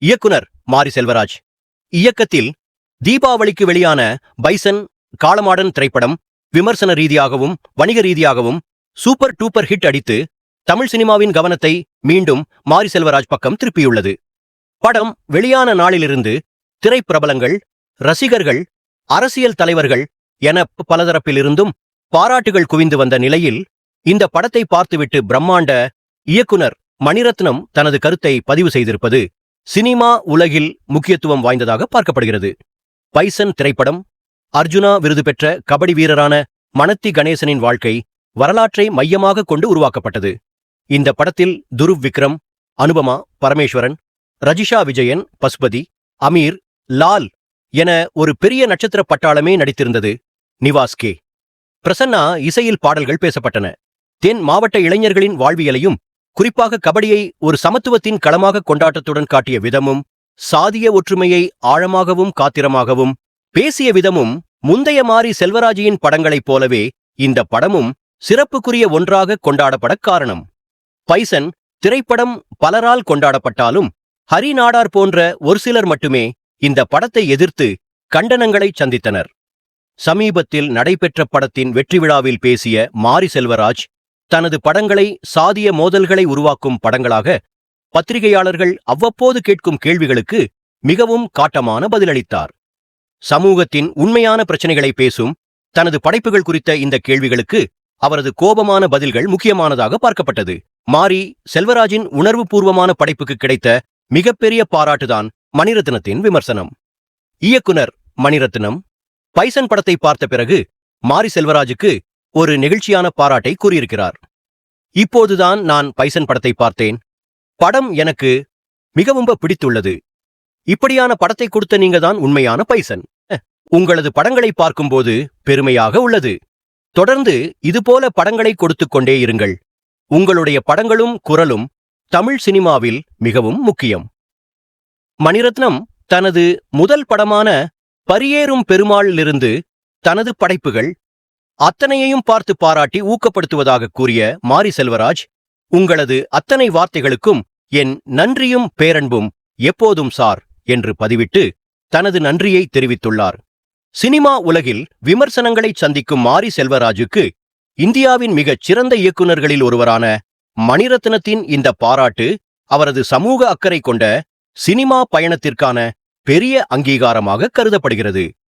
இயக்குனர் மாரி செல்வராஜ் இயக்கத்தில் தீபாவளிக்கு வெளியான பைசன் காளமாடன் திரைப்படம் விமர்சன ரீதியாகவும் வணிக ரீதியாகவும் சூப்பர் டூப்பர் ஹிட் அடித்து தமிழ் சினிமாவின் கவனத்தை மீண்டும் மாரி செல்வராஜ் பக்கம் திருப்பியுள்ளது. படம் வெளியான நாளிலிருந்து திரைப்பிரபலங்கள், ரசிகர்கள், அரசியல் தலைவர்கள் என பலதரப்பிலிருந்தும் பாராட்டுகள் குவிந்து வந்த நிலையில் இந்த படத்தை பார்த்துவிட்டு பிரம்மாண்ட இயக்குனர் மணிரத்னம் தனது கருத்தை பதிவு செய்திருப்பது சினிமா உலகில் முக்கியத்துவம் வாய்ந்ததாக பார்க்கப்படுகிறது. பைசன் திரைப்படம் அர்ஜுனா விருது பெற்ற கபடி வீரரான மனத்தி கணேசனின் வாழ்க்கை வரலாற்றை மையமாக கொண்டு உருவாக்கப்பட்டது. இந்த படத்தில் துருவ் விக்ரம், அனுபமா பரமேஸ்வரன், ரஜிஷா விஜயன், பசுபதி, அமீர், லால் என ஒரு பெரிய நட்சத்திர பட்டாளமே நடித்திருந்தது. நிவாஸ் கே. பிரசன்னா இசையில் பாடல்கள் பேசப்பட்டன. தென் மாவட்ட இளைஞர்களின் வாழ்வியலையும் குறிப்பாக கபடியை ஒரு சமத்துவத்தின் களமாக கொண்டாட்டத்துடன் காட்டிய விதமும், சாதிய ஒற்றுமையை ஆழமாகவும் காத்திரமாகவும் பேசிய விதமும் முந்தைய மாரி செல்வராஜியின் படங்களைப் போலவே இந்த படமும் சிறப்புக்குரிய ஒன்றாக கொண்டாடப்பட காரணம். பைசன் திரைப்படம் பலரால் கொண்டாடப்பட்டாலும் ஹரி நாடார் போன்ற ஒரு சிலர் மட்டுமே இந்த படத்தை எதிர்த்து கண்டனங்களை சந்தித்தனர். சமீபத்தில் நடைபெற்ற படத்தின் வெற்றி விழாவில் பேசிய மாரி செல்வராஜ் தனது படங்களை சாதிய மோதல்களை உருவாக்கும் படங்களாக பத்திரிகையாளர்கள் அவ்வப்போது கேட்கும் கேள்விகளுக்கு மிகவும் காட்டமான பதிலளித்தார். சமூகத்தின் உண்மையான பிரச்சனைகளை பேசும் தனது படைப்புகள் குறித்த இந்த கேள்விகளுக்கு அவரது கோபமான பதில்கள் முக்கியமானதாக பார்க்கப்பட்டது. மாரி செல்வராஜின் உணர்வுபூர்வமான படைப்புக்கு கிடைத்த மிகப்பெரிய பாராட்டுதான் மணிரத்னத்தின் விமர்சனம். இயக்குனர் மணிரத்னம் பைசன் படத்தை பார்த்த பிறகு மாரி செல்வராஜுக்கு ஒரு நெகிழ்ச்சியான பாராட்டை கூறியிருக்கிறார். இப்போதுதான் நான் பைசன் படத்தை பார்த்தேன். படம் எனக்கு மிகவும் பிடித்துள்ளது. இப்படியான படத்தை கொடுத்த நீங்க தான் உண்மையான பைசன். உங்களது படங்களை பார்க்கும்போது பெருமையாக உள்ளது. தொடர்ந்து இதுபோல படங்களை கொடுத்துக் கொண்டே இருங்கள். உங்களுடைய படங்களும் குரலும் தமிழ் சினிமாவில் மிகவும் முக்கியம். மணிரத்னம் தனது முதல் படமான பரியேறும் பெருமாளிலிருந்து தனது படைப்புகள் அத்தனையையும் பார்த்து பாராட்டி ஊக்கப்படுத்துவதாக கூறிய மாரி செல்வராஜ், உங்களது அத்தனை வார்த்தைகளுக்கும் என் நன்றியும் பேரன்பும் எப்போதும் சார் என்று பதிவிட்டு தனது நன்றியை தெரிவித்துள்ளார். சினிமா உலகில் விமர்சனங்களை சந்திக்கும் மாரி செல்வராஜுக்கு இந்தியாவின் மிகச் சிறந்த இயக்குநர்களில் ஒருவரான மணிரத்னத்தின் இந்த பாராட்டு அவரது சமூக அக்கறை கொண்ட சினிமா பயணத்திற்கான பெரிய அங்கீகாரமாக கருதப்படுகிறது.